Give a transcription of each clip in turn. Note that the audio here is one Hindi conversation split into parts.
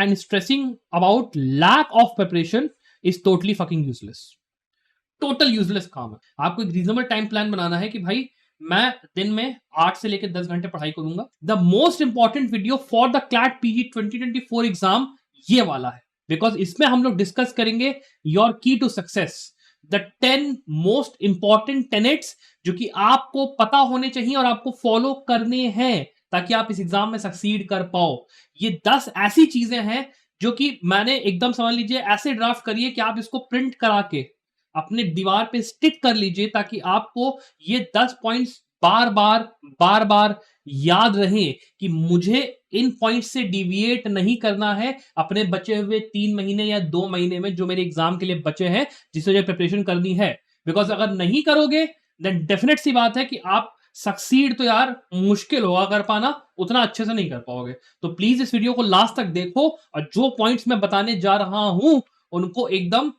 and stressing about lack of preparation is totally fucking useless. Total useless काम है. आपको एक रीजनेबल टाइम प्लान बनाना है कि भाई मैं दिन में 8 से लेकर 10 घंटे पढ़ाई करूंगा. The most important video for the CLAT PG 2024 exam ये वाला है, बिकॉज इसमें हम लोग डिस्कस करेंगे your key to success, the 10 most important tenets जो कि आपको पता होने चाहिए और आपको फॉलो करने हैं ताकि आप इस एग्जाम में सक्सीड कर पाओ. ये 10 ऐसी चीजें हैं जो कि मैंने एकदम समझ लीजिए ऐसे ड्राफ्ट करिए कि आप इसको प्रिंट करा के अपने दीवार पे स्टिक कर लीजिए ताकि आपको ये 10 पॉइंट्स बार बार याद रहे कि मुझे इन पॉइंट्स से डिविएट नहीं करना है अपने बचे हुए 3 महीने या 2 महीने में जो मेरे एग्जाम के लिए बचे हैं, जिससे मुझे प्रिपरेशन करनी है. बिकॉज अगर नहीं करोगे देन डेफिनेट सी बात है कि आप सक्सीड तो यार मुश्किल होगा कर पाना, उतना अच्छे से नहीं कर पाओगे. तो प्लीज इस वीडियो को लास्ट तक देखो और जो पॉइंट्स मैं बताने जा रहा हूं उनको एकदम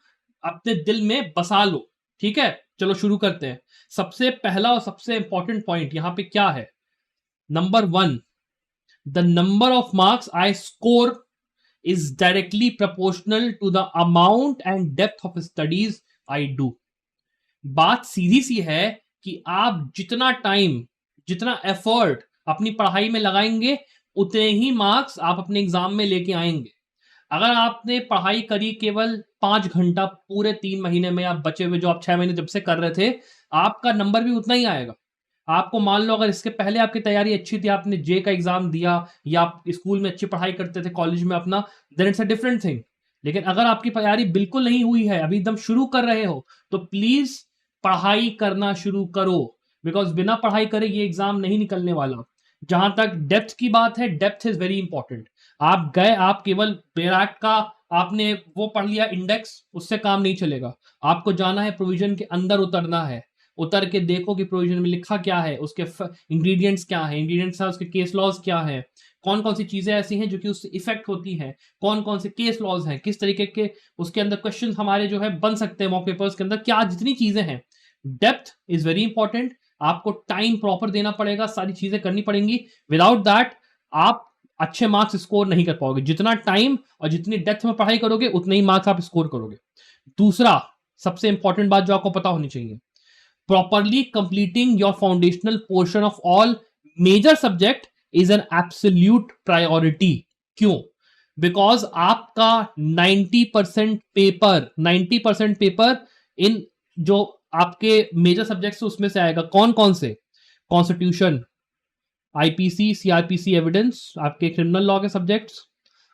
अपने दिल में बसा लो. ठीक है, चलो शुरू करते हैं. सबसे पहला और सबसे इंपॉर्टेंट पॉइंट यहां पे क्या है? Number 1, the number of marks I score is directly proportional to the amount and depth of studies I do. बात सीधी सी है कि आप जितना टाइम, जितना एफर्ट अपनी पढ़ाई में लगाएंगे उतने ही मार्क्स आप अपने एग्जाम में लेके आएंगे. अगर आपने पढ़ाई करी केवल 5 घंटा पूरे 3 महीने में, आप बचे हुए जो आप 6 महीने जब से कर रहे थे, आपका नंबर भी उतना ही आएगा. आपको मान लो अगर इसके पहले आपकी तैयारी अच्छी थी, आपने जे का एग्जाम दिया या आप स्कूल में अच्छी पढ़ाई करते थे कॉलेज में अपना, then it's a different thing. लेकिन अगर आपकी तैयारी बिल्कुल नहीं हुई है, अभी एकदम शुरू कर रहे हो, तो प्लीज पढ़ाई करना शुरू करो. बिकॉज बिना पढ़ाई करे ये एग्जाम नहीं निकलने वाला. जहां तक डेप्थ की बात है, डेप्थ इज वेरी इंपॉर्टेंट. आप गए, आप केवल बेराट का आपने वो पढ़ लिया इंडेक्स, उससे काम नहीं चलेगा. आपको जाना है प्रोविजन के अंदर, उतरना है. उतर के देखो कि प्रोविजन में लिखा क्या है, उसके इंग्रेडिएंट्स क्या है, इंग्रेडिएंट्स है उसके केस लॉज क्या है, कौन कौन सी चीजें ऐसी हैं जो कि उससे इफेक्ट होती हैं, कौन कौन से केस लॉज हैं, किस तरीके के उसके अंदर क्वेश्चन हमारे जो है बन सकते हैं मॉक पेपर्स के अंदर, क्या जितनी चीजें हैं. Depth is very important. आपको टाइम प्रॉपर देना पड़ेगा, सारी चीजें करनी पड़ेंगी. विदाउट दैट आप अच्छे मार्क्स स्कोर नहीं कर पाओगे. जितना टाइम और जितनी डेप्थ में पढ़ाई करोगे उतने ही मार्क्स आप स्कोर करोगे. दूसरा सबसे इंपॉर्टेंट बात जो आपको पता होनी चाहिए, properly completing your foundational portion of all major subject is an absolute priority. क्यों? बिकॉज आपका 90% पेपर इन जो आपके मेजर सब्जेक्ट्स उसमें से आएगा. कौन कौन से? कॉन्स्टिट्यूशन, आईपीसी, सीआरपीसी, एविडेंस, आपके क्रिमिनल लॉ के सब्जेक्ट्स,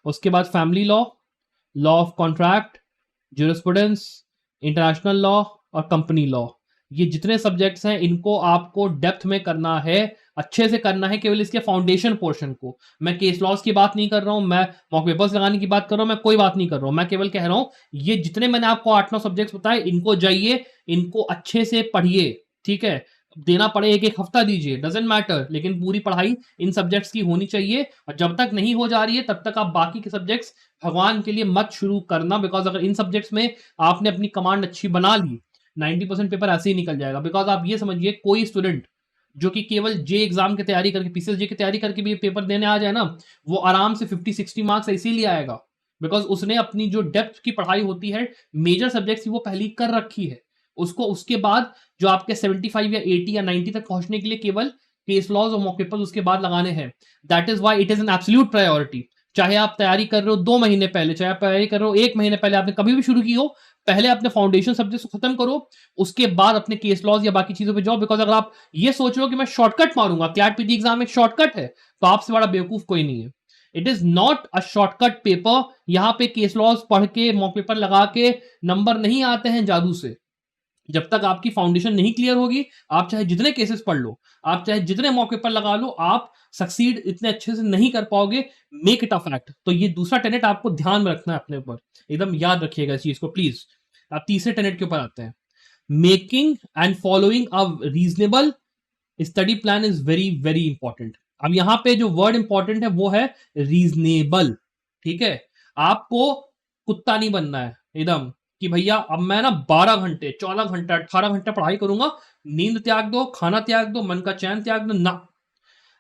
उसके बाद family law, law of contract, jurisprudence, international law और कंपनी लॉ. ये जितने सब्जेक्ट्स हैं इनको आपको डेप्थ में करना है, अच्छे से करना है. केवल इसके फाउंडेशन पोर्शन को, मैं केस लॉज की बात नहीं कर रहा हूं, मैं मॉक पेपर्स लगाने की बात कर रहा हूं, मैं कोई बात नहीं कर रहा हूं. मैं केवल कह रहा हूं ये जितने मैंने आपको 8-9 सब्जेक्ट्स बताए, इनको जाइए, इनको अच्छे से पढ़िए. ठीक है, देना पड़े एक हफ्ता दीजिए, डजेंट मैटर, लेकिन पूरी पढ़ाई इन सब्जेक्ट्स की होनी चाहिए. और जब तक नहीं हो जा रही है तब तक आप बाकी के सब्जेक्ट्स भगवान के लिए मत शुरू करना. बिकॉज अगर इन सब्जेक्ट्स में आपने अपनी कमांड अच्छी बना ली, 90% पेपर ऐसे ही निकल जाएगा. बिकॉज आप ये समझिए, कोई स्टूडेंट जो कि केवल जे एग्जाम की तैयारी करके, पीसीएस जे की तैयारी करके भी पेपर देने आ जाए ना, वो आराम से 50-60 मार्क्स इसीलिए आएगा बिकॉज उसने अपनी जो डेप्थ की पढ़ाई होती है मेजर सब्जेक्ट्स की वो पहले कर रखी है. उसको उसके बाद जो आपके 75 या 80 या 90 तक पहुंचने के लिए केवल केस लॉज और मॉक पेपर्स उसके बाद लगाने हैं. That is why it is an absolute priority. चाहे आप तैयारी कर रहे हो 2 महीने पहले, चाहे आप तैयारी कर रहे हो 1 महीने पहले, आपने कभी भी शुरू की हो, पहले अपने फाउंडेशन सब्जेक्ट को खत्म करो, उसके बाद अपने केस लॉज या बाकी चीजों पे जाओ. बिकॉज अगर आप ये सोच रहे हो कि मैं शॉर्टकट मारूंगा, क्लैट पीजी एग्जाम एक शॉर्टकट है, तो आपसे बड़ा बेवकूफ कोई नहीं है. It is not a shortcut paper. यहां पे केस लॉज पढ़ के, मॉक पेपर लगा के नंबर नहीं आते हैं जादू से. जब तक आपकी फाउंडेशन नहीं क्लियर होगी, आप चाहे जितने केसेस पढ़ लो, आप चाहे जितने मॉक पेपर लगा लो, आप सक्सीड इतने अच्छे से नहीं कर पाओगे. Make it a fact. तो ये दूसरा टेनेट आपको ध्यान में रखना है अपने ऊपर, एकदम याद रखिएगा इस चीज को प्लीज. आप तीसरे टेनेट के ऊपर आते हैं. Making and following a reasonable study plan is very very important. अब यहां पे जो वर्ड इंपॉर्टेंट है वो है रीजनेबल. ठीक है, आपको कुत्ता नहीं बनना है एकदम कि भैया अब मैं ना 12 घंटे, 14 घंटे, 18 घंटे पढ़ाई करूंगा, नींद त्याग दो, खाना त्याग दो, मन का चैन त्याग दो ना.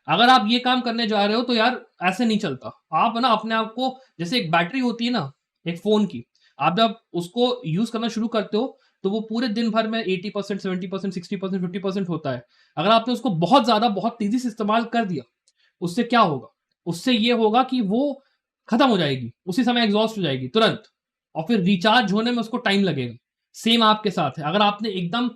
अगर आप ये काम करने जा रहे हो तो यार ऐसे नहीं चलता। आप ना अपने आप को, जैसे एक बैटरी होती है ना एक फ़ोन की, आप जब उसको यूज़ करना शुरू करते हो, तो वो पूरे दिन भर में 80%, 70%, 60%, 50% होता है। अगर आपने उसको बहुत ज़्यादा, बहुत तेज़ी से इस्तेमाल कर दिया, उससे क्या होगा? उससे ये होगा कि वो खत्म हो जाएगी, उसी समय एग्ज़ॉस्ट हो जाएगी तुरंत, और फिर रिचार्ज होने में उसको टाइम लगेगा। सेम आपके साथ है, अगर आपने एकदम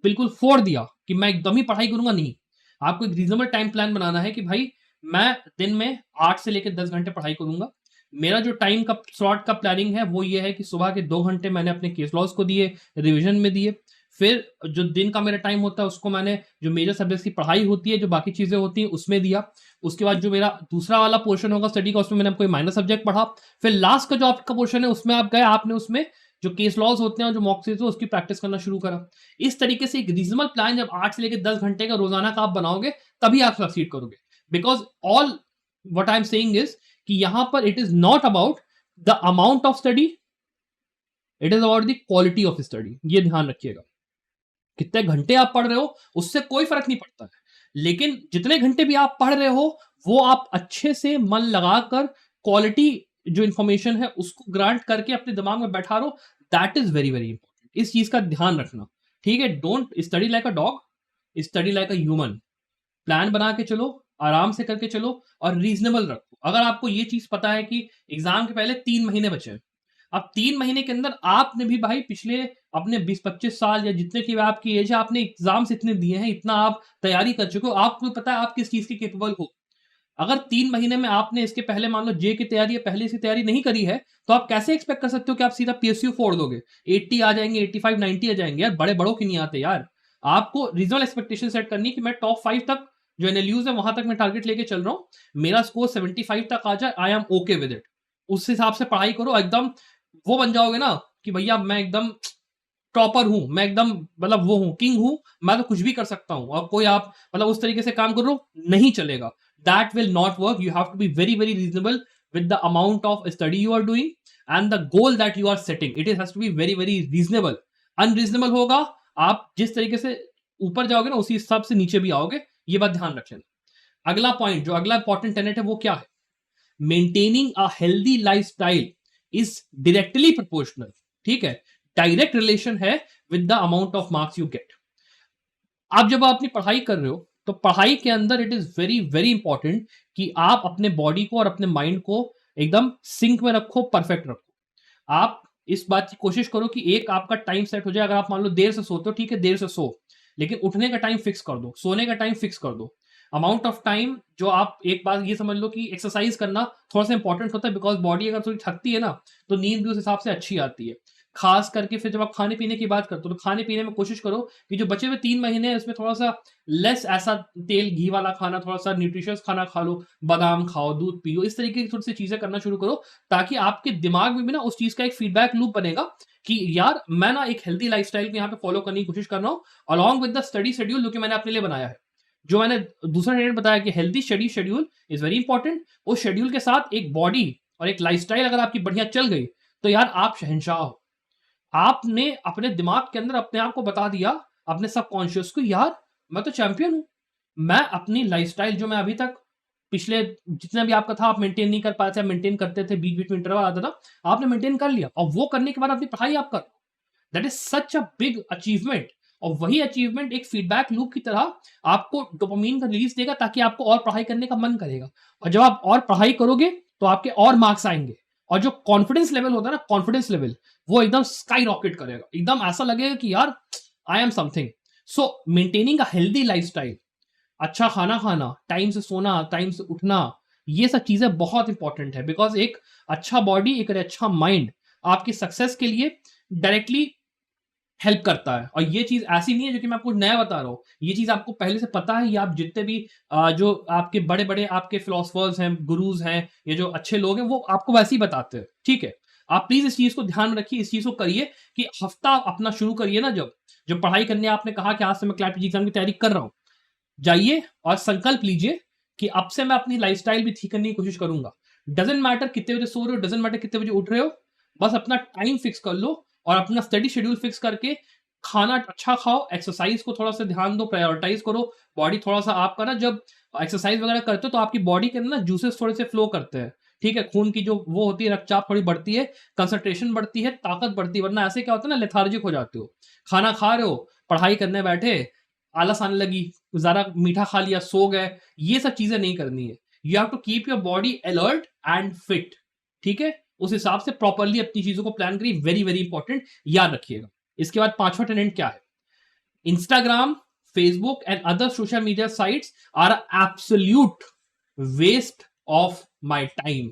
बिल्कुल फोड़ दिया कि मैं एकदम ही पढ़ाई करूँगा, नहीं। आपको एक रीज़नेबल टाइम प्लान बनाना है कि भाई मैं दिन में 8 से लेके 10 घंटे पढ़ाई करूँगा। मेरा जो टाइम का स्लॉट का प्लानिंग है वो ये है कि सुबह के 2 घंटे मैंने अपने केस लॉज़ को दिए, रिविज़न में दिए। फिर जो दिन का मेरा टाइम होता है उसको मैंने जो मेजर सब्जेक्ट्स की पढ़ाई होती है, जो बाकी चीज़ें होती हैं उसमें दिया। उसके बाद जो मेरा दूसरा वाला पोर्शन होगा स्टडी का, उसमें मैंने कोई माइनर सब्जेक्ट पढ़ा। फिर लास्ट का जो आपका पोर्शन है उसमें आप गए, आपने उसमें जो केस लॉज़ होते हैं और जो मॉक टेस्ट है उसकी प्रैक्टिस करना शुरू करा। इस तरीके से एक रीज़नेबल प्लान जब 8 से लेके 10 घंटे का रोज़ाना का आप बनाओगे, तभी आप सक्सीड करोगे। Because all what I am saying is कि यहाँ पर it is not about the amount of study, it is about the quality of study. ये ध्यान रखिएगा। कितने घंटे आप पढ़ रहे हो, उससे कोई फ़र्क नहीं पड़ता है। लेकिन जितने घंटे भी आप पढ़ रहे हो, वो आप अच्छे से मन लगाकर क्वालिटी जो इन्फॉर्मेशन है, उसको ग्रांट करके अपने दिमाग में बैठा रहो, that is very, very important. इस चीज़ का ध्यान रखना, ठीक है? Don't study like a dog, study like a human. Plan बना के चलो, आराम से करके चलो और रीज़नेबल रखो। अगर आपको ये चीज़ पता है कि एग्ज़ाम के पहले 3 महीने बचे हैं, अब 3 महीने के अंदर आपने भी भाई पिछले अपने 20-25 साल या जितने की भी आपकी एज है, आपने एग्ज़ाम्स इतने दिए हैं, इतना आप तैयारी कर चुके हो, आपको पता है आप किस चीज़ के कैपेबल हो। अगर 3 महीने में आपने इसके पहले मान लो जे की तैयारी या पहले इसकी तैयारी नहीं करी है, तो आप कैसे एक्सपेक्ट कर सकते हो कि आप सीधा पीएसयू फोड़ दोगे? 80 आ जाएँगे, 85, 90 आ जाएँगे यार, बड़ों के नहीं आते यार। आपको रीज़नल एक्सपेक्टेशन सेट करनी है कि मैं टॉप 5 तक जो एनएलयूज़ है वहाँ तक मैं टारगेट लेके चल रहा हूँ। मेरा स्कोर 75 तक आ जाए, I am okay with it. उस हिसाब से पढ़ाई करो, एकदम वो बन जाओगे ना कि भैया मैं एकदम टॉपर हूँ, मैं एकदम मतलब वो हूँ, किंग हूँ, मैं तो कुछ भी कर सकता हूँ और कोई आप मतलब उस तरीके से काम करो, नहीं चलेगा। That will not work. You have to be very, very reasonable with the amount of study you are doing and the goal that you are setting. It has to be very, very reasonable. Unreasonable होगा, आप जिस तरीके से ऊपर जाओगे ना, उसी हिसाब से नीचे भी आओगे। ये बात ध्यान रख लेना। अगला पॉइंट, जो अगला इंपॉर्टेंट टेनेट है, वो क्या है? Maintaining a healthy lifestyle is directly proportional, ठीक है? डायरेक्ट रिलेशन है with the amount of marks you get. आप जब अपनी पढ़ाई कर रहे हो, तो पढ़ाई के अंदर it is very, very important कि आप अपने बॉडी को और अपने माइंड को एकदम सिंक में रखो, परफेक्ट रखो। आप इस बात की कोशिश करो कि एक आपका टाइम सेट हो जाए। अगर आप मान लो देर से सोते हो, ठीक है, देर से सो, लेकिन उठने का टाइम फिक्स कर दो, सोने का टाइम फिक्स कर दो। अमाउंट ऑफ टाइम जो आप, एक बात ये समझ लो कि एक्सरसाइज करना थोड़ा सा इंपॉर्टेंट होता है, बिकॉज बॉडी अगर थोड़ी थकती है ना, तो नींद भी उस हिसाब से अच्छी आती है। खास करके फिर जब आप खाने पीने की बात करते हो, तो खाने पीने में कोशिश करो कि जो बचे हुए 3 महीने हैं, उसमें थोड़ा सा लेस ऐसा तेल घी वाला खाना, थोड़ा सा न्यूट्रिशियस खाना खा लो, बादाम खाओ, दूध पियो, इस तरीके की थोड़ी सी चीजें करना शुरू करो, ताकि आपके दिमाग में भी ना उस चीज का एक फीडबैक लूप बनेगा कि यार मैं ना एक हेल्दी लाइफस्टाइल को यहाँ पे फॉलो करने की कोशिश कर रहा हूँ, along with the study schedule जो कि मैंने अपने लिए बनाया है। जो मैंने दूसरा निर्णय बताया कि healthy study schedule is very important. उस शेड्यूल के साथ एक बॉडी और एक लाइफस्टाइल अगर आपकी बढ़िया चल गई, तो यार आप शहंशाह हो। आपने अपने दिमाग के अंदर अपने आप को बता दिया, अपने सबकॉन्शियस को, यार मैं तो चैंपियन हूँ। मैं अपनी लाइफ़स्टाइल जो मैं अभी तक पिछले जितना भी आपका था, आप मेंटेन नहीं कर पाए थे, आप मेंटेन करते थे, बीच-बीच में इंटरवल आता था, आपने मेंटेन कर लिया और वो करने के बाद अपनी पढ़ाई आप कर, that is such a big achievement. और वही अचीवमेंट एक फीडबैक लूप की तरह आपको डोपामाइन का रिलीज़ देगा, ताकि आपको और पढ़ाई करने का मन करेगा। और जब आप और पढ़ाई करोगे, तो आपके और मार्क्स आएँगे और जो कॉन्फिडेंस लेवल होता है ना, कॉन्फिडेंस लेवल, वो एकदम स्काई रॉकेट करेगा। एकदम ऐसा लगेगा कि यार I am something. So maintaining a healthy lifestyle, अच्छा खाना खाना, टाइम से सोना, टाइम से उठना, ये सब चीज़ें बहुत इंपॉर्टेंट है, बिकॉज़ एक अच्छा बॉडी, एक अच्छा माइंड आपकी सक्सेस के लिए डायरेक्टली हेल्प करता है। और ये चीज़ ऐसी नहीं है जो कि मैं आपको नया बता रहा हूँ। ये चीज़ आपको पहले से पता है, ये आप जितने भी जो आपके बड़े-बड़े आपके फिलोसोफर्स हैं, गुरुज़ हैं, ये जो अच्छे लोग हैं, वो आपको वैसे ही बताते हैं, ठीक है? आप प्लीज़ इस चीज़ को ध्यान में रखिए, इस चीज़ को करिए कि हफ्ता अपना शुरू करिए ना जब, जो पढ़ाई करने आपने कहा कि आज से मैं क्लैट एग्ज़ाम की तैयारी कर रहा हूँ। जाइए और संकल्प लीजिए कि अब से मैं अपनी लाइफ़स्टाइल भी ठीक करने की कोशिश करूँगा। डज़न्ट मैटर कितने बजे सो रहे हो, डज़न्ट मैटर कितने बजे उठ रहे हो, बस अपना टाइम फिक्स कर लो और अपना स्टडी शेड्यूल फिक्स करके खाना अच्छा खाओ, एक्सरसाइज को थोड़ा सा ध्यान दो, प्रायोरिटाइज करो, बॉडी थोड़ा सा आपका ना जब एक्सरसाइज वगैरह करते हो तो आपकी बॉडी के अंदर ना जूसेस थोड़े से फ्लो करते हैं, ठीक है, खून की जो वो होती है रक्तचाप थोड़ी बढ़ती है, कंसंट्रेशन बढ़ती है, ताकत बढ़ती है, वरना ऐसे क्या होता है ना लेथार्जिक हो जाते हो, खाना खा रहे हो, पढ़ाई करने बैठे, आलस आने लगी, ज़्यादा मीठा खा लिया, सो गए, ये सब चीजें नहीं करनी है। You have to keep your body alert and fit, ठीक है, उस हिसाब से प्रॉपरली अपनी चीजों को प्लान करिए, वेरी वेरी इंपॉर्टेंट, याद रखिएगा। इसके बाद पांचवा टेनेंट क्या है? Instagram, Facebook, and other social media sites are absolute waste of my time.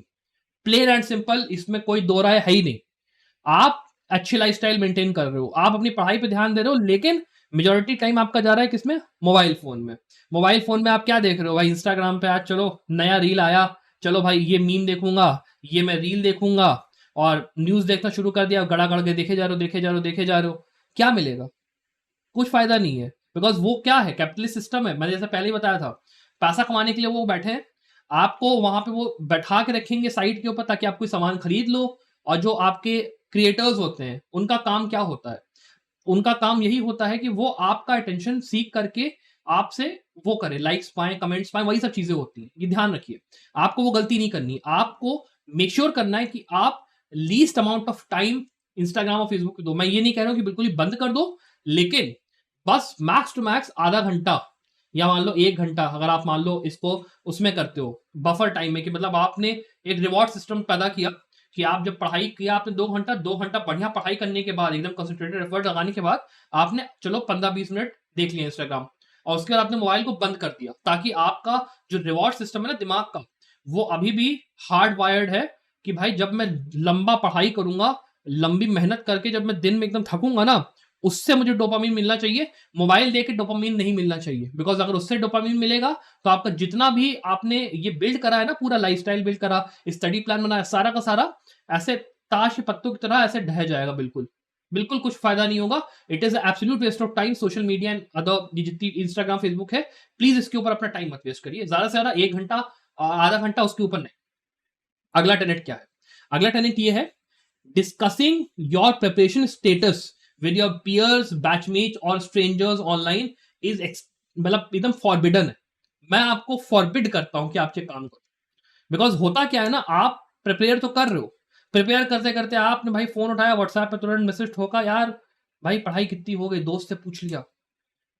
Plain and simple, इसमें कोई दो राय है ही नहीं। आप अच्छी लाइफस्टाइल मेंटेन कर रहे हो, आप अपनी पढ़ाई पे ध्यान दे रहे हो, लेकिन मेजोरिटी टाइम आपका जा रहा है किसमें? मोबाइल फोन में। मोबाइल फोन में आप क्या देख रहे हो भाई? इंस्टाग्राम पे आज चलो नया रील आया, चलो भाई ये मीम देखूंगा, ये मैं रील देखूंगा, और न्यूज देखना शुरू कर दिया, गड़ा गड़ के देखे जा रहे हो, देखे जा रहे हो, देखे जा रहे हो, क्या मिलेगा? कुछ फायदा नहीं है, बिकॉज वो क्या है, कैपिटलिस्ट सिस्टम है, मैंने जैसे पहले ही बताया था, पैसा कमाने के लिए वो बैठे हैं, आपको वहां पे वो बैठा के रखेंगे साइट के ऊपर ताकि आप कोई सामान खरीद लो, और जो आपके क्रिएटर्स होते हैं उनका काम क्या होता है? उनका काम यही होता है कि वो आपका अटेंशन सीख करके आपसे वो करे, लाइक्स पाए, कमेंट्स पाए, वही सब चीजें होती हैं, ये ध्यान रखिए। आपको वो गलती नहीं करनी, आपको मेक श्योर करना है कि आप least amount of time Instagram और फेसबुक पे दो। मैं ये नहीं कह रहा हूं कि बिल्कुल ही बंद कर दो, लेकिन बस मैक्स टू मैक्स आधा घंटा या मान लो 1 घंटा, अगर आप मान लो इसको उसमें करते हो बफर टाइम में, कि मतलब आपने एक रिवॉर्ड सिस्टम पैदा किया कि आप जब पढ़ाई किया आपने 2 घंटा बढ़िया पढ़ाई करने के बाद, एकदम कंसंट्रेटेड एफर्ट लगाने के बाद, आपने चलो 15-20 मिनट देख लिया इंस्टाग्राम, और उसके बाद आपने मोबाइल को बंद कर दिया, ताकि आपका जो रिवॉर्ड सिस्टम है ना दिमाग का, वो अभी भी हार्ड वायर्ड है कि भाई जब मैं लंबा पढ़ाई करूंगा, लंबी मेहनत करके जब मैं दिन में एकदम थकूंगा ना, उससे मुझे डोपामिन मिलना चाहिए, मोबाइल देख के डोपामिन नहीं मिलना चाहिए। बिकॉज अगर उससे डोपामिन मिलेगा तो आपका जितना भी आपने ये बिल्ड करा है ना, पूरा लाइफस्टाइल बिल्ड करा, स्टडी प्लान बनाया, सारा का सारा ऐसे ताश के पत्तों की तरह ऐसे ढह जाएगा, बिल्कुल बिल्कुल कुछ फायदा नहीं होगा। It is absolute waste of time. Social media and other जितनी इंस्टाग्राम फेसबुक है, प्लीज इसके ऊपर अपना टाइम मत वेस्ट करिए, ज्यादा से ज्यादा 1 घंटा, आधा घंटा, उसके ऊपर नहीं। अगला टेनेट क्या है? अगला टेनेट ये है, discussing your preparation status with your peers, batchmates और strangers online is मतलब एकदम फॉरबिडन है। मैं आपको फॉरबिड करता हूं कि आप ये काम करो, बिकॉज होता क्या है ना, आप प्रिपेयर तो कर रहे हो, प्रिपेयर करते करते आपने भाई फोन उठाया, व्हाट्सएप पे तुरंत मैसेज ठोका, यार भाई पढ़ाई कितनी हो गई, दोस्त से पूछ लिया,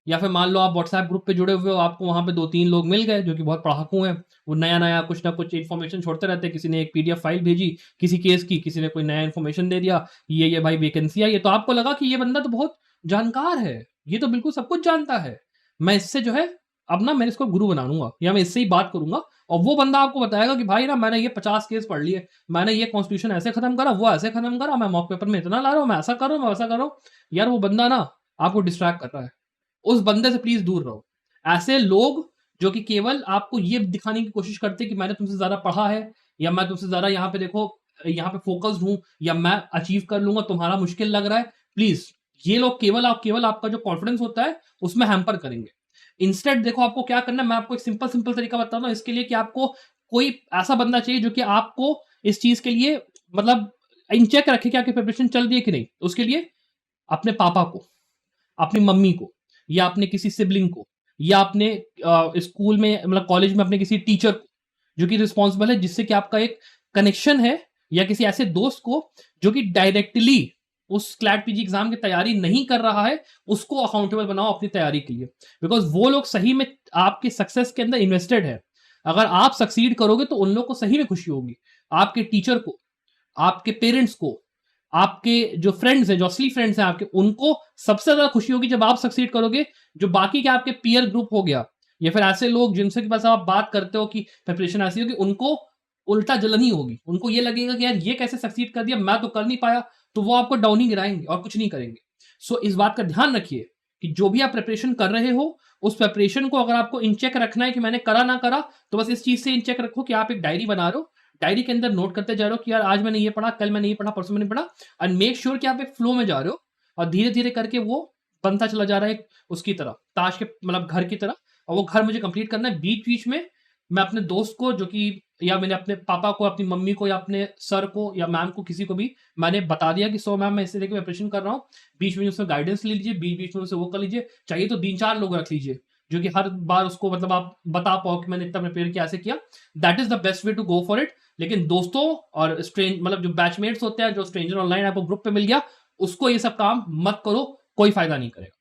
या फिर मान लो आप व्हाट्सएप ग्रुप पे जुड़े हुए हो, आपको वहां पे 2-3 लोग मिल गए जो कि बहुत पढ़ाकू हैं, वो नया नया कुछ ना कुछ इन्फॉर्मेशन छोड़ते रहते हैं, किसी ने एक पीडीएफ फाइल भेजी किसी केस की, किसी ने कोई नया इन्फॉर्मेशन दे दिया, ये भाई वैकेंसी आई है, तो आपको लगा कि ये बंदा तो बहुत जानकार है, ये तो बिल्कुल सब कुछ जानता है, मैं इससे जो है अब ना मैं इसको गुरु बना लूंगा, या मैं इससे ही बात करूंगा, और वो बंदा आपको बताएगा कि भाई ना मैंने ये 50 केस पढ़ लिए, मैंने ये कॉन्स्टिट्यूशन ऐसे खत्म करा, वो ऐसे खत्म करा, मैं मॉक पेपर में इतना ला रहा हूँ, मैं ऐसा कर रहा हूँ, मैं वैसा कर रहा हूँ। यार वो बंदा ना आपको डिस्ट्रैक्ट कर रहा है, उस बंदे से प्लीज दूर रहो। ऐसे लोग जो कि केवल आपको ये दिखाने की कोशिश करते हैं कि मैंने तुमसे ज्यादा पढ़ा है, या मैं तुमसे ज्यादा यहाँ पे देखो, यहाँ पे फोकस्ड हूं, या मैं अचीव कर लूंगा, तुम्हारा मुश्किल लग रहा है, प्लीज ये लोग केवल आपका जो कॉन्फिडेंस होता है उसमें हैम्पर करेंगे। इंस्टेड देखो आपको क्या करना है, मैं आपको एक सिंपल सिंपल तरीका बताता हूँ इसके लिए, कि आपको कोई ऐसा बंदा चाहिए जो कि आपको इस चीज के लिए मतलब इन चेक रखे कि आपकी प्रिपरेशन चल रही है कि नहीं। उसके लिए अपने पापा को, अपनी मम्मी को, या अपने किसी सिबलिंग को, या अपने स्कूल में मतलब कॉलेज में अपने किसी टीचर को जो कि रिस्पॉन्सिबल है, जिससे कि आपका एक कनेक्शन है, या किसी ऐसे दोस्त को जो कि डायरेक्टली उस क्लैट पीजी एग्जाम की तैयारी नहीं कर रहा है, उसको अकाउंटेबल बनाओ अपनी तैयारी के लिए, बिकॉज वो लोग सही में आपके सक्सेस के अंदर इन्वेस्टेड है। अगर आप सक्सीड करोगे तो उन लोग को सही में खुशी होगी, आपके टीचर को, आपके पेरेंट्स को, आपके जो फ्रेंड्स हैं, जो असली फ्रेंड्स हैं आपके, उनको सबसे ज्यादा खुशी होगी जब आप सक्सीड करोगे। जो बाकी के आपके पीयर ग्रुप हो गया, या फिर ऐसे लोग जिनसे के पास आप बात करते हो कि प्रिपरेशन ऐसी होगी, उनको उल्टा जलन ही होगी, उनको ये लगेगा कि यार ये कैसे सक्सीड कर दिया, मैं तो कर नहीं पाया, तो वो आपको डाउन ही गिराएंगे और कुछ नहीं करेंगे। सो इस बात का ध्यान रखिए कि जो भी आप प्रिपरेशन कर रहे हो, उस प्रिपरेशन को अगर आपको इन चेक रखना है कि मैंने करा ना करा, तो बस इस चीज से इन चेक रखो कि आप एक डायरी बना रहे हो, डायरी के अंदर नोट करते जा रहे हो कि यार आज मैंने ये पढ़ा, कल मैंने ये पढ़ा, परसों मैंने पढ़ा, एंड मेक श्योर कि आप एक फ्लो में जा रहे हो, और धीरे धीरे करके वो बनता चला जा रहा है उसकी तरह, ताश के मतलब घर की तरह, और वो घर मुझे कंप्लीट करना है। बीच बीच में मैं अपने दोस्त को जो कि या मैंने अपने पापा को, अपनी मम्मी को, या अपने सर को या मैम को, किसी को भी मैंने बता दिया कि सो मैम मैं इस तरह की प्रिपरेशन कर रहा हूँ, बीच में उसमें गाइडेंस ले लीजिए, बीच बीच में उसे वो कर लीजिए, चाहिए तो 3-4 लोग रख लीजिए जो कि हर बार उसको मतलब आप बता पाओ कि मैंने इतना प्रिपेयर किया, ऐसे किया। That is the best way to go for it. लेकिन दोस्तों और स्ट्रेंज मतलब जो बैचमेट्स होते हैं, जो स्ट्रेंजर ऑनलाइन आपको ग्रुप पे मिल गया, उसको ये सब काम मत करो, कोई फायदा नहीं करेगा।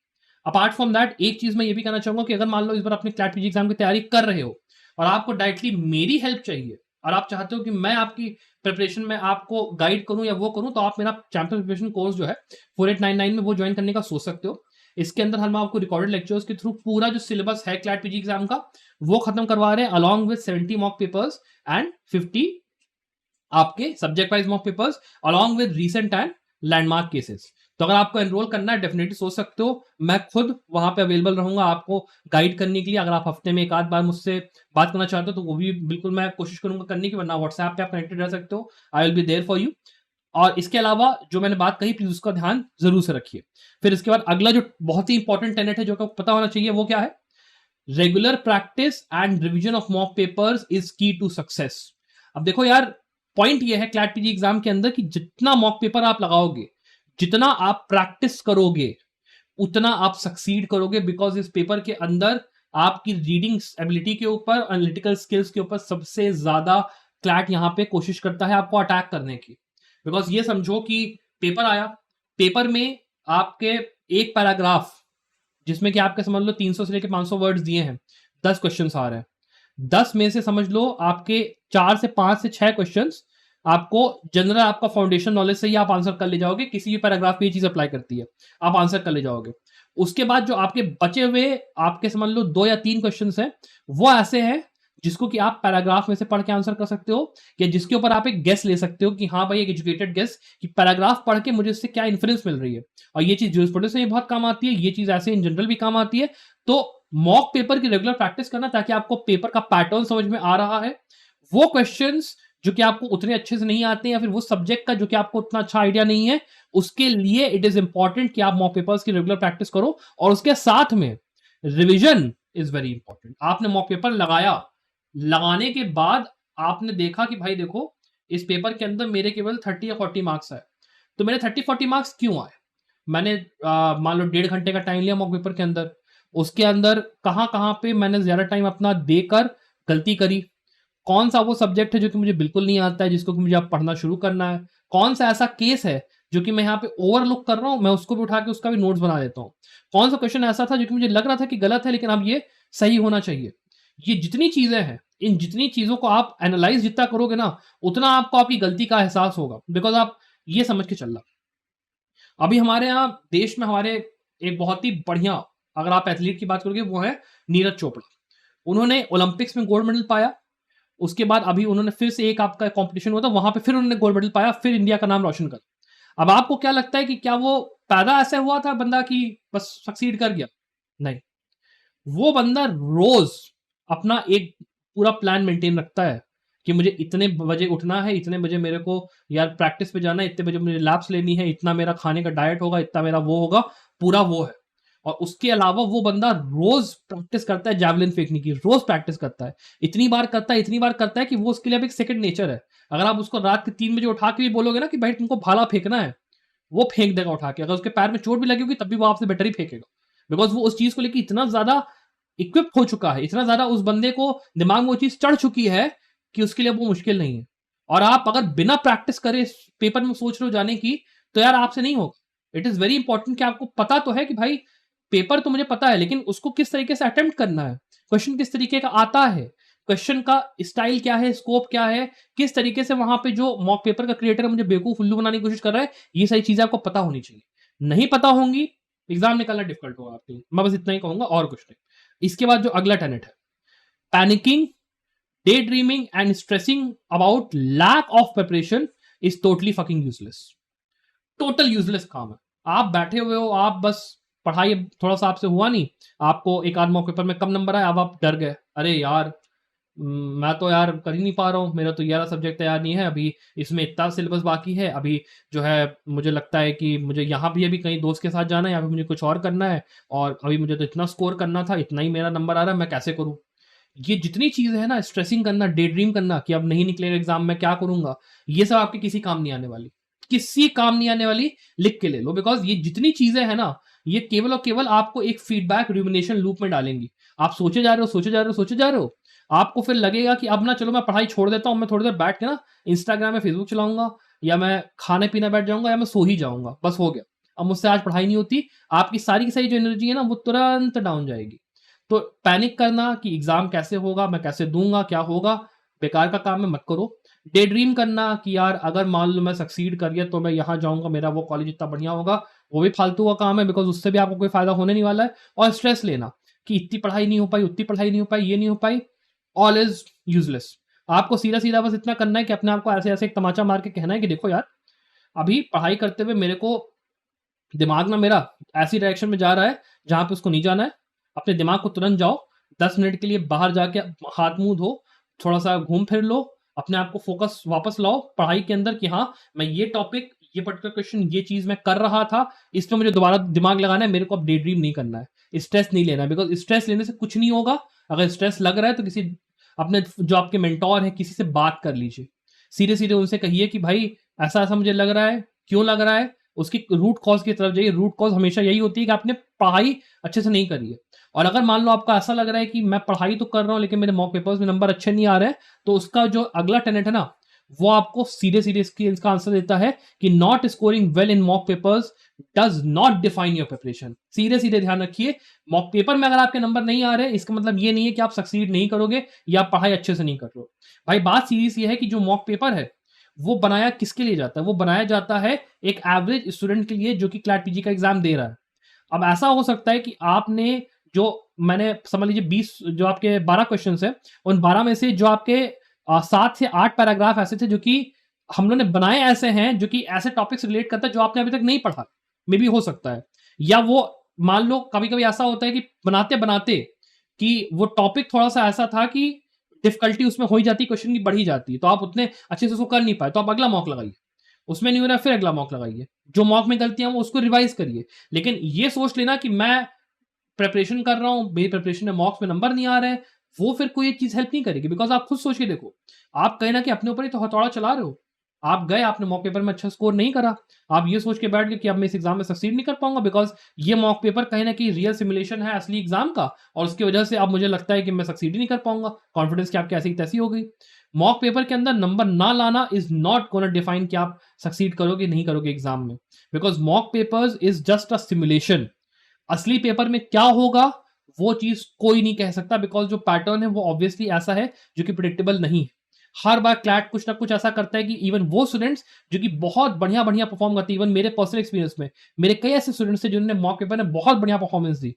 अपार्ट फ्रॉम दैट एक चीज मैं ये भी कहना चाहूंगा कि अगर मान लो इस बार अपने क्लैट पीजी एग्जाम की तैयारी कर रहे हो और आपको डायरेक्टली मेरी हेल्प चाहिए और आप चाहते हो कि मैं आपकी प्रिपरेशन में आपको गाइड करूं या वो करूं, तो आप मेरा चैंपियन प्रिपरेशन कोर्स जो है 4899 में वो ज्वाइन करने का सोच सकते हो। इसके अंदर हम आपको रिकॉर्डेड लेक्चर्स के थ्रू पूरा जो सिलेबस है क्लैट पीजी एग्जाम का वो खत्म करवा रहे हैं, along with 70 mock papers and 50 आपके subject wise mock papers, along with recent and landmark cases. तो अगर आपको एनरोल करना है डेफिनेटली सोच सकते हो, मैं खुद वहां पे अवेलेबल रहूंगा आपको गाइड करने के लिए। अगर आप हफ्ते में एक आध बार मुझसे बात करना चाहते हो तो वो भी बिल्कुल मैं कोशिश करूंगा करने की, वरना व्हाट्सएप पे आप कनेक्टेड रह सकते हो, I will be there for you. और इसके अलावा जो मैंने बात कही प्लीज उसका ध्यान जरूर से रखिए। फिर इसके बाद अगला जो बहुत ही इंपॉर्टेंट टेनेट है जो आपको पता होना चाहिए वो क्या है, regular practice and revision of mock papers is की टू सक्सेस। अब देखो यार, पॉइंट ये है क्लैट पीजी एग्जाम के अंदर कि जितना मॉक पेपर आप लगाओगे, जितना आप प्रैक्टिस करोगे, उतना आप सक्सीड करोगे। बिकॉज इस पेपर के अंदर आपकी रीडिंग एबिलिटी के ऊपर, एनालिटिकल स्किल्स के ऊपर सबसे ज्यादा क्लैट यहां पे कोशिश करता है आपको अटैक करने की। बिकॉज ये समझो कि पेपर आया, पेपर में आपके एक पैराग्राफ जिसमें कि आपके समझ लो 300 से लेकर 500 वर्ड्स दिए हैं, 10 क्वेश्चन आ रहे हैं, 10 में से समझ लो आपके 4 से 5 से 6 क्वेश्चन आपको जनरल आपका फाउंडेशन नॉलेज से ही आप आंसर कर ले जाओगे, किसी भी पैराग्राफ पे ये चीज अप्लाई करती है, आप आंसर कर ले जाओगे। उसके बाद जो आपके बचे हुए आपके समझ लो 2 या 3 क्वेश्चन हैं, वो ऐसे हैं जिसको कि आप पैराग्राफ में से पढ़ के आंसर कर सकते हो, या जिसके ऊपर आप एक गेस ले सकते हो कि हाँ भाई एक एजुकेटेड गेस कि पैराग्राफ पढ़ के मुझे इससे क्या इन्फ्लुएंस मिल रही है। और ये चीज जूरिस्प्रूडेंस में बहुत काम आती है, ये चीज ऐसे इन जनरल भी काम आती है। तो मॉक पेपर की रेगुलर प्रैक्टिस करना ताकि आपको पेपर का पैटर्न समझ में आ रहा है, वो क्वेश्चंस जो कि आपको उतने अच्छे से नहीं आते हैं या फिर वो सब्जेक्ट का जो कि आपको उतना अच्छा आइडिया नहीं है, उसके लिए इट इज इंपॉर्टेंट कि आप मॉक पेपर्स की रेगुलर प्रैक्टिस करो। और उसके साथ में रिवीजन इज वेरी इंपॉर्टेंट। आपने मॉक पेपर लगाया, लगाने के बाद आपने देखा कि भाई देखो इस पेपर के अंदर मेरे केवल 30 या 40 मार्क्स आए, तो मेरे 30-40 मार्क्स क्यों आए? मैंने मान लो 1.5 घंटे का टाइम लिया मॉक पेपर के अंदर, उसके अंदर कहां कहां पे मैंने ज्यादा टाइम अपना देकर गलती करी, कौन सा वो सब्जेक्ट है जो कि मुझे बिल्कुल नहीं आता है जिसको कि मुझे अब पढ़ना शुरू करना है, कौन सा ऐसा केस है जो कि मैं यहाँ पे ओवरलुक कर रहा हूँ, मैं उसको भी उठा के उसका भी नोट्स बना देता हूँ, कौन सा क्वेश्चन ऐसा था जो कि मुझे लग रहा था कि गलत है लेकिन अब ये सही होना चाहिए। ये जितनी चीजें हैं, इन जितनी चीजों को आप एनालाइज जितना करोगे ना, उतना आपको आपकी गलती का एहसास होगा। बिकॉज आप ये समझ के चलना, अभी हमारे यहाँ देश में हमारे एक बहुत ही बढ़िया अगर आप एथलीट की बात करोगे वो है नीरज चोपड़ा। उन्होंने ओलंपिक्स में गोल्ड मेडल पाया, उसके बाद अभी उन्होंने फिर से एक आपका कंपटीशन हुआ था, वहां पे फिर उन्होंने गोल्ड मेडल पाया, फिर इंडिया का नाम रोशन कर। अब आपको क्या लगता है कि क्या वो पैदा ऐसे हुआ था बंदा कि बस सक्सीड कर गया? नहीं, वो बंदा रोज अपना एक पूरा प्लान मेंटेन रखता है कि मुझे इतने बजे उठना है, इतने बजे मेरे को यार प्रैक्टिस पे जाना है, इतने बजे मुझे लैप्स लेनी है, इतना मेरा खाने का डाइट होगा, इतना मेरा वो होगा, पूरा वो है। और उसके अलावा वो बंदा रोज प्रैक्टिस करता है जैवलिन फेंकने की, रोज प्रैक्टिस करता है, इतनी बार करता है, इतनी बार करता है कि वो उसके लिए अब एक सेकंड नेचर है। अगर आप उसको रात के 3 बजे उठा के भी बोलोगे ना कि भाई तुमको भाला फेंकना है, वो फेंक देगा उठा के। अगर उसके पैर में चोट भी लगी होगी तब भी वो आपसे बेटर ही फेंकेगा। बिकॉज वो उस चीज को लेकर इतना ज्यादा इक्विप हो चुका है, इतना ज्यादा उस बंदे को दिमाग में वो चीज चढ़ चुकी है कि उसके लिए वो मुश्किल नहीं है। और आप अगर बिना प्रैक्टिस करे पेपर में सोच रहे हो जाने की, तो यार आपसे नहीं होगा। इट इज वेरी इंपॉर्टेंट कि आपको पता तो है कि भाई पेपर तो मुझे पता है, लेकिन उसको किस तरीके से अटेम्प्ट करना है, क्वेश्चन किस तरीके का आता है, क्वेश्चन का स्टाइल क्या है, स्कोप क्या है, किस तरीके से वहां पे जो मॉक पेपर का क्रिएटर है मुझे बेवकूफ उल्लू बनाने की कोशिश कर रहा है, ये सारी चीजें आपको पता होनी चाहिए। नहीं पता होंगी, एग्जाम निकालना डिफिकल्ट होगा आपके लिए। मैं बस इतना ही कहूंगा और कुछ नहीं। इसके बाद जो अगला टेनेट है, panicking, day dreaming and stressing about lack of preparation is totally fucking useless. Total useless काम है। आप बैठे हुए हो, आप बस पढ़ाई थोड़ा सा आपसे हुआ नहीं, आपको एक आध मौके पर में कम नंबर आया, अब आप डर गए, अरे यार मैं तो यार कर ही नहीं पा रहा हूँ, मेरा तो ये वाला सब्जेक्ट तैयार नहीं है, अभी इसमें इतना सिलेबस बाकी है, अभी जो है मुझे लगता है कि मुझे यहाँ भी अभी कहीं दोस्त के साथ जाना है, यहाँ पे मुझे कुछ और करना है, और अभी मुझे तो इतना स्कोर करना था, इतना ही मेरा नंबर आ रहा है, मैं कैसे करूँ? ये जितनी चीजें है ना, स्ट्रेसिंग करना, डे ड्रीम करना कि अब नहीं निकलेगा एग्जाम में क्या करूंगा, ये सब आपके किसी काम नहीं आने वाली, किसी काम नहीं आने वाली। लिख के ले लो, बिकॉज ये जितनी चीजें हैं ना, ये केवल और केवल आपको एक फीडबैक रुमिनेशन लूप में डालेंगी। आप सोचे जा रहे हो, सोचे जा रहे हो, सोचे जा रहे हो, आपको फिर लगेगा कि अब ना चलो मैं पढ़ाई छोड़ देता हूं, मैं थोड़ी देर बैठ के ना इंस्टाग्राम या फेसबुक चलाऊंगा, या मैं खाने पीने बैठ जाऊंगा, या मैं सो ही जाऊंगा, बस हो गया, अब मुझसे आज पढ़ाई नहीं होती। आपकी सारी की सारी जो एनर्जी है ना, वो तुरंत डाउन जाएगी। तो पैनिक करना कि एग्जाम कैसे होगा, मैं कैसे दूंगा, क्या होगा, बेकार का काम है, मत करो। डे ड्रीम करना कि यार अगर मान लो मैं सक्सीड कर गया तो मैं यहाँ जाऊंगा, मेरा वो कॉलेज इतना बढ़िया होगा, वो भी फालतू का काम है, बिकॉज उससे भी आपको कोई फायदा होने नहीं वाला है। और स्ट्रेस लेना कि इतनी पढ़ाई नहीं हो पाई, उतनी पढ़ाई नहीं हो पाई, ये नहीं हो पाई, ऑल इज यूजलेस। आपको सीधा सीधा बस इतना करना है कि अपने आप को ऐसे ऐसे एक तमाचा मार के कहना है कि देखो यार, अभी पढ़ाई करते हुए मेरे को दिमाग ना मेरा ऐसी डायरेक्शन में जा रहा है जहां पे उसको नहीं जाना है। अपने दिमाग को तुरंत जाओ, 10 मिनट के लिए बाहर जाके हाथ मुंह धो, थोड़ा सा घूम फिर लो, अपने आप को फोकस वापस लाओ पढ़ाई के अंदर कि हाँ मैं ये टॉपिक, ये पर्टिकुलर क्वेश्चन, ये चीज मैं कर रहा था, इसमें मुझे दोबारा दिमाग लगाना है, मेरे को अब डे ड्रीम नहीं करना है, स्ट्रेस नहीं लेना है, बिकॉज स्ट्रेस लेने से कुछ नहीं होगा। अगर स्ट्रेस लग रहा है तो किसी अपने जो आपके मेंटोर है किसी से बात कर लीजिए, सीधे सीधे उनसे कहिए कि भाई ऐसा ऐसा मुझे लग रहा है, क्यों लग रहा है, उसकी रूट कॉज की तरफ जाइए। रूट कॉज हमेशा यही होती है कि आपने पढ़ाई अच्छे से नहीं करी है। और अगर मान लो आपको ऐसा लग रहा है कि मैं पढ़ाई तो कर रहा हूं लेकिन मेरे मॉक पेपर्स में नंबर अच्छे नहीं आ रहे हैं, तो उसका जो अगला टेनेट है ना, वो आपको सीधे सीधे इसका आंसर देता है कि not scoring well in mock papers does not define your preparation. सीधे सीधे ध्यान रखिए, मॉक पेपर में अगर आपके नंबर नहीं आ रहे, इसका मतलब ये नहीं है कि आप सक्सीड नहीं करोगे या आप पढ़ाई अच्छे से नहीं कर रहे हो। भाई बात सीधी सी है कि जो मॉक पेपर है वो बनाया किसके लिए जाता है? वो बनाया जाता है एक एवरेज स्टूडेंट के लिए जो कि क्लैट पीजी का एग्जाम दे रहा है। अब ऐसा हो सकता है कि आपने जो मैंने समझ लीजिए 20 जो आपके 12 क्वेश्चन है, उन 12 में से जो आपके 7 से 8 पैराग्राफ ऐसे थे जो कि हम लोगों ने बनाए ऐसे हैं जो कि ऐसे टॉपिक से रिलेट करता है जो आपने अभी तक नहीं पढ़ा, मे भी हो सकता है। या वो मान लो कभी कभी ऐसा होता है कि बनाते बनाते कि वो टॉपिक थोड़ा सा ऐसा था कि डिफिकल्टी उसमें हो ही जाती, क्वेश्चन की बढ़ ही जाती है, तो आप उतने अच्छे से उसको कर नहीं पाए, तो आप अगला मॉक लगाइए, उसमें नहीं हो रहा फिर अगला मॉक लगाइए, जो मॉक में गलतियां वो उसको रिवाइज करिए। लेकिन ये सोच लेना कि मैं प्रिपरेशन कर रहा हूं, मेरी प्रिपरेशन में मॉक्स में नंबर नहीं आ रहे हैं, वो फिर कोई एक चीज हेल्प नहीं करेगी। बिकॉज आप खुद सोच के देखो, आप कहीं ना कहीं अपने ऊपर ही तो हथौड़ा चला रहे हो। आप गए, आपने मॉक पेपर में अच्छा स्कोर नहीं करा, आप ये सोच के बैठ गए कि अब मैं इस एग्जाम में सक्सीड नहीं कर पाऊंगा, बिकॉज ये मॉक पेपर कहीं ना कहीं रियल सिमुलेशन है असली एग्जाम का, और उसकी वजह से अब मुझे लगता है कि मैं सक्सीड ही नहीं कर पाऊंगा। कॉन्फिडेंस की आपकी ऐसी की तैसी हो गई। मॉक पेपर के अंदर नंबर ना लाना इज नॉट गोना डिफाइन कि आप सक्सीड करोगे नहीं करोगे एग्जाम में, because mock papers is just a simulation. असली पेपर में क्या होगा वो चीज कोई नहीं कह सकता, बिकॉज जो पैटर्न है वो ऑब्वियसली ऐसा है जो कि प्रिडिक्टेबल नहीं है। हर बार क्लैट कुछ ना कुछ ऐसा करता है कि इवन वो स्टूडेंट्स जो कि बहुत बढ़िया बढ़िया परफॉर्म करते हैं, इवन मेरे पर्सनल एक्सपीरियंस में मेरे कई ऐसे स्टूडेंट्स थे जिन्होंने मॉक पेपर में बहुत बढ़िया परफॉर्मेंस दी,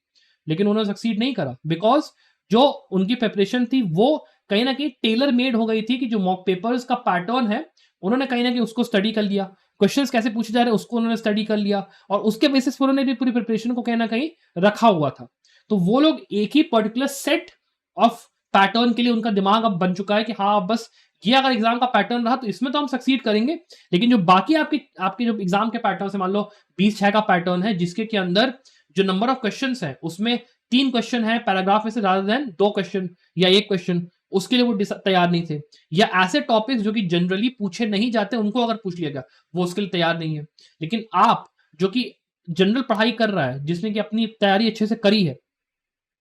लेकिन उन्होंने सक्सीड नहीं करा, बिकॉज जो उनकी प्रिपरेशन थी वो कहीं ना कहीं टेलर मेड हो गई थी कि जो मॉक पेपर्स का पैटर्न है उन्होंने कहीं ना कहीं उसको स्टडी कर लिया, क्वेश्चंस कैसे पूछे जा रहे हैं उसको उन्होंने स्टडी कर लिया, और उसके बेसिस पर उन्होंने भी पूरी प्रिपरेशन को कहीं ना कहीं रखा हुआ था। तो वो लोग एक ही पर्टिकुलर सेट ऑफ पैटर्न के लिए उनका दिमाग अब बन चुका है कि हाँ बस ये अगर एग्जाम का पैटर्न रहा तो इसमें तो हम सक्सीड करेंगे। लेकिन जो बाकी आपके आपके जो एग्जाम के पैटर्न है, मान लो 20-6 का पैटर्न है जिसके के अंदर जो नंबर ऑफ क्वेश्चन है उसमें 3 क्वेश्चन है पैराग्राफ में से रादर देन 2 क्वेश्चन या 1 क्वेश्चन, उसके लिए वो तैयार नहीं थे। या ऐसे टॉपिक्स जो कि जनरली पूछे नहीं जाते उनको अगर पूछ लिया गया वो उसके लिए तैयार नहीं है। लेकिन आप जो कि जनरल पढ़ाई कर रहा है, जिसने कि अपनी तैयारी अच्छे से करी है,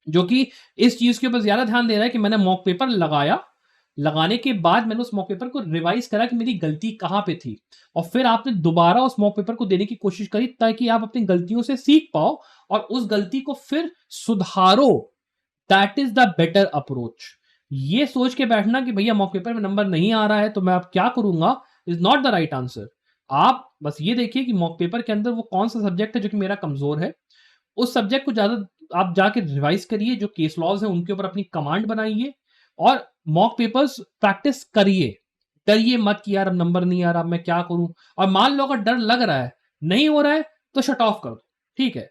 जो कि इस चीज के ऊपर ज्यादा ध्यान दे रहा है कि मैंने मॉक पेपर लगाया, लगाने के बाद मैंने उस मॉक पेपर को रिवाइज करा कि मेरी गलती कहां पे थी, और फिर आपने दोबारा उस मॉक पेपर को देने की कोशिश करी ताकि आप अपनी गलतियों से सीख पाओ और उस गलती को फिर सुधारो। That is the better approach. ये सोच के बैठना कि भैया मॉक पेपर में नंबर नहीं आ रहा है तो मैं अब क्या करूंगा, is not the right answer. आप बस ये देखिए कि मॉक पेपर के अंदर वो कौन सा सब्जेक्ट है जो कि मेरा कमजोर है, उस सब्जेक्ट को ज्यादा आप जाके रिवाइज करिए, जो केस लॉज हैं उनके ऊपर अपनी कमांड बनाइए और मॉक पेपर्स प्रैक्टिस करिए। डरिए मत कि यार अब नंबर नहीं आ रहा, अब मैं क्या करूं। और मान लो अगर डर लग रहा है, नहीं हो रहा है, तो शट ऑफ कर दो, ठीक है,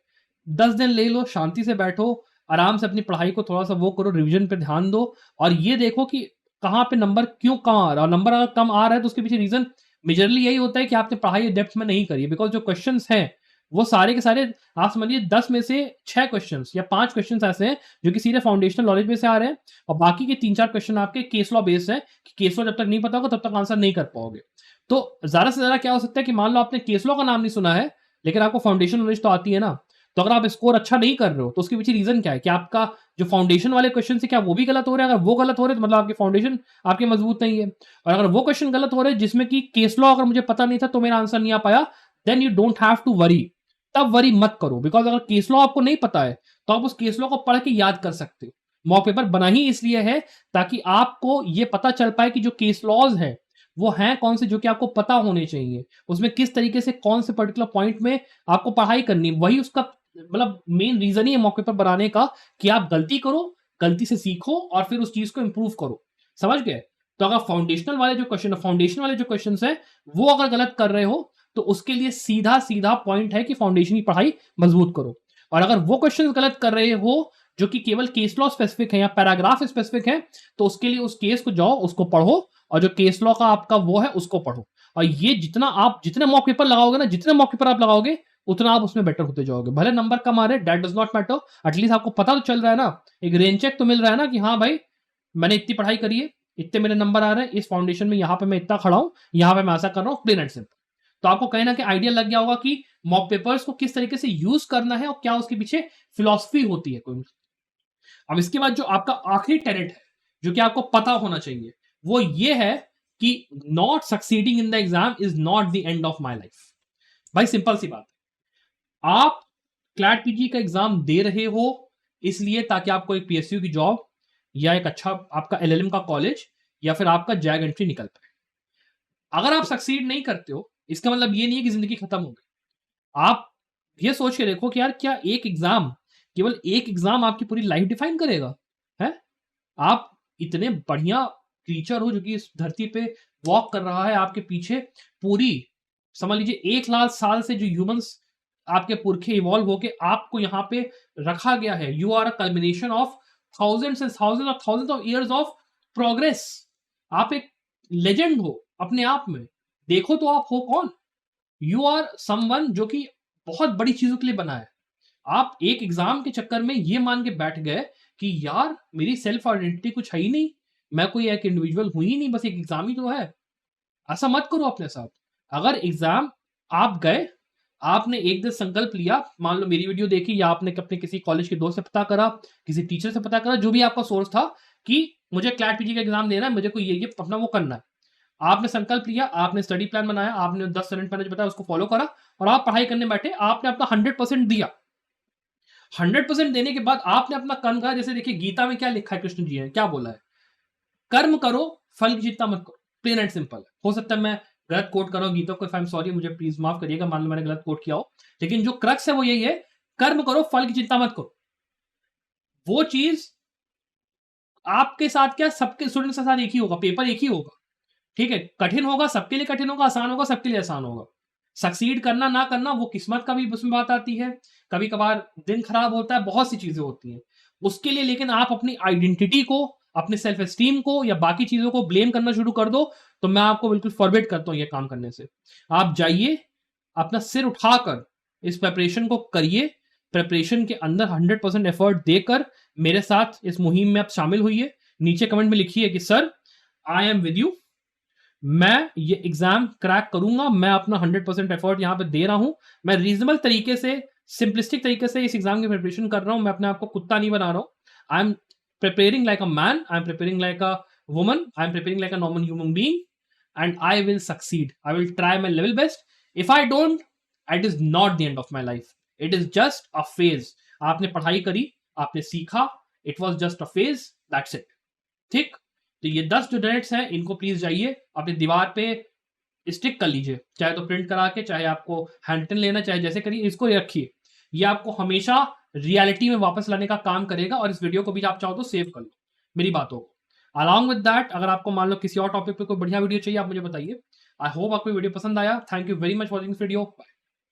10 दिन ले लो, शांति से बैठो, आराम से अपनी पढ़ाई को थोड़ा सा वो करो, रिविजन पे ध्यान दो, और ये देखो कि कहाँ पे नंबर क्यों कम आ रहा है। और नंबर अगर कम आ रहा है तो उसके पीछे रीजन मेजरली यही होता है कि आपने पढ़ाई डेप्थ में नहीं करी, बिकॉज जो क्वेश्चंस हैं वो सारे के सारे आप समझिए 10 में से 6 क्वेश्चंस या 5 क्वेश्चंस ऐसे हैं जो कि सीधे फाउंडेशनल नॉलेज में से आ रहे हैं, और बाकी के 3-4 क्वेश्चन आपके केस लॉ बेस्ड हैं कि केस लॉ जब तक नहीं पता होगा तब तक आंसर नहीं कर पाओगे। तो ज़्यादा से ज़्यादा क्या हो सकता है कि मान लो आपने केस लॉ का नाम नहीं सुना है, लेकिन आपको फाउंडेशन नॉलेज तो आती है ना, तो अगर आप स्कोर अच्छा नहीं कर रहे हो, तो उसके पीछे रीज़न क्या है? कि आपका जो फाउंडेशन वाले क्वेश्चन है क्या वो भी गलत हो रहे हैं? अगर वो गलत हो रहे हैं तो मतलब आपकी फाउंडेशन आपकी मजबूत नहीं है। और अगर वो क्वेश्चन गलत हो रहे हैं जिसमें कि केस लॉ अगर मुझे पता नहीं था तो मेरा आंसर नहीं आ पाया, then you don't have to worry. तब वरी मत करो, बिकॉज़ अगर केस लॉ आपको नहीं पता है, तो आप उस केस लॉ को पढ़ के याद कर सकते हो। मॉक पेपर बना ही इसलिए है ताकि आपको ये पता चल पाए कि जो केस लॉज़ हैं, वो हैं कौन से जो कि आपको पता होने चाहिए। उसमें किस तरीके से कौन से पर्टिकुलर पॉइंट में आपको पढ़ाई करनी है, वही उसका मतलब मेन रीज़न ही है मॉक पेपर बनाने का कि आप गलती करो, गलती से सीखो और फिर उस चीज़ को इम्प्रूव करो। समझ गए? तो अगर फाउंडेशनल वाले जो क्वेश्चन है, फाउंडेशन वाले जो क्वेश्चन्स हैं, वो अगर गलत कर रहे हो, तो उसके लिए सीधा-सीधा पॉइंट है कि फाउंडेशन की पढ़ाई मजबूत करो। और अगर वो क्वेश्चन गलत कर रहे हो, जो कि केवल केस लॉ स्पेसिफिक है या पैराग्राफ स्पेसिफिक है, तो उसके लिए उस केस को जाओ, उसको पढ़ो और जो केस लॉ का आपका वो है, उसको पढ़ो। और ये जितना आप जितने मॉक पेपर लगाओगे ना, जितने मॉक पेपर आप लगाओगे, उतना आप उसमें बेटर होते जाओगे। भले नंबर कम आ रहे, that does not matter, at least आपको पता तो चल रहा है ना, एक रेंज चेक तो मिल रहा है ना कि हाँ भाई, मैंने इतनी पढ़ाई करी है, इतने मेरे नंबर आ रहे हैं, इस फाउंडेशन में यहाँ पे मैं इतना खड़ा हूँ, यहाँ पे मैं ऐसा कर रहा हूँ, प्लेन एंड सिंपल। तो आपको कहीं न कहीं आइडिया लग गया होगा कि मॉक पेपर्स को किस तरीके से यूज़ करना है और क्या उसके पीछे फिलॉसफी होती है कोई। अब इसके बाद जो आपका आखिरी टेनेट है, जो कि आपको पता होना चाहिए, वो ये है कि not succeeding in the exam is not the end of my life. भाई सिंपल सी बात है। आप क्लैट पीजी का एग्जाम दे रहे हो इसलिए ताकि आपको एक पीएसयू की जॉब या एक अच्छा आपका एलएलएम का कॉलेज या फिर आपका जैग एंट्री निकल पाए। अगर आप सक्सीड नहीं करते हो, इसका मतलब ये नहीं है कि जिंदगी खत्म हो गई। आप ये सोच के देखो कि यार क्या एक एग्जाम, केवल एक एग्जाम आपकी पूरी लाइफ डिफाइन करेगा? है? आप इतने बढ़िया क्रीचर हो जो कि इस धरती पे वॉक कर रहा है, आपके पीछे पूरी समझ लीजिए 1 लाख साल से जो ह्यूमंस आपके पुरखे इवॉल्व होके आपको यहाँ पे रखा गया है। You are a culmination of thousands and thousands of years of progress. आप एक लेजेंड हो अपने आप में। देखो तो आप हो कौन? यू आर समवन जो कि बहुत बड़ी चीजों के लिए बना है। आप एक एग्जाम के चक्कर में ये मान के बैठ गए कि यार मेरी सेल्फ आइडेंटिटी कुछ है ही नहीं, मैं कोई एक इंडिविजुअल हूं ही नहीं, बस एक एग्जाम ही तो है। ऐसा मत करो अपने साथ। अगर एग्जाम आप गए, आपने एक दिन संकल्प लिया, मान लो मेरी वीडियो देखी या आपने अपने किसी कॉलेज के दोस्त से पता करा, किसी टीचर से पता करा, जो भी आपका सोर्स था कि मुझे क्लैट पीजी का एग्जाम देना है, मुझे कोई ये अपना वो करना है। आपने संकल्प लिया, आपने स्टडी प्लान बनाया, आपने 10 स्टूडेंट मैंने बताया उसको फॉलो करा और आप पढ़ाई करने बैठे, आपने अपना 100% दिया। 100% देने के बाद आपने अपना कर्म करा। जैसे देखिए गीता में क्या लिखा है, कृष्ण जी ने क्या बोला है, कर्म करो फल की चिंता मत करो। प्लेन एंड सिंपल है। हो सकता है मैं गलत कोट कर रहा हूं गीता को, आई एम सॉरी, मुझे प्लीज माफ करिएगा मान लो मैंने गलत कोट किया हो, लेकिन जो क्रक्स है वो यही है, कर्म करो फल की चिंता मत करो। वो चीज आपके साथ क्या, सबके स्टूडेंट्स के साथ एक ही होगा, पेपर एक ही होगा। ठीक है, कठिन होगा सबके लिए, कठिन होगा, आसान होगा सबके लिए आसान होगा। सक्सीड करना ना करना वो किस्मत का भी उसमें बात आती है, कभी कभार दिन खराब होता है, बहुत सी चीजें होती हैं उसके लिए। लेकिन आप अपनी आइडेंटिटी को, अपने सेल्फ एस्टीम को या बाकी चीजों को ब्लेम करना शुरू कर दो, तो मैं आपको बिल्कुल फॉरबिड करता हूं ये काम करने से। आप जाइए, अपना सिर उठाकर इस प्रेपरेशन को करिए। प्रेपरेशन के अंदर 100% एफर्ट देकर मेरे साथ इस मुहिम में आप शामिल हुई। नीचे कमेंट में लिखिए कि sir I am with you, मैं ये एग्जाम क्रैक करूंगा, मैं अपना 100% एफर्ट यहां पे दे रहा हूं। मैं रीजनेबल तरीके से, सिंपलिस्टिक तरीके से इस एग्जाम की प्रिपरेशन कर रहा हूं। मैं अपने आप को कुत्ता नहीं बना रहा हूं। I am preparing like a man, I am preparing like a woman, I am preparing like a normal human being, and I will succeed. I will try my level best. If I don't, it is not the end of my life, it is just a phase. आपने पढ़ाई करी, आपने सीखा, it was just a phase, that's it. ठीक, तो ये 10 जो डायरेक्ट्स हैं इनको प्लीज जाइए अपनी दीवार पे स्टिक कर लीजिए, चाहे तो प्रिंट करा के, चाहे आपको हैंडटन लेना, चाहे जैसे करिए, इसको रखिए। ये आपको हमेशा रियलिटी में वापस लाने का काम करेगा। और इस वीडियो को भी आप चाहो तो सेव कर लो मेरी बातों को। अलॉन्ग विद दैट, अगर आपको मान लो किसी और टॉपिक पे कोई बढ़िया वीडियो चाहिए, आप मुझे बताइए। आई होप आपको वीडियो पसंद आया। Thank you very much for this video.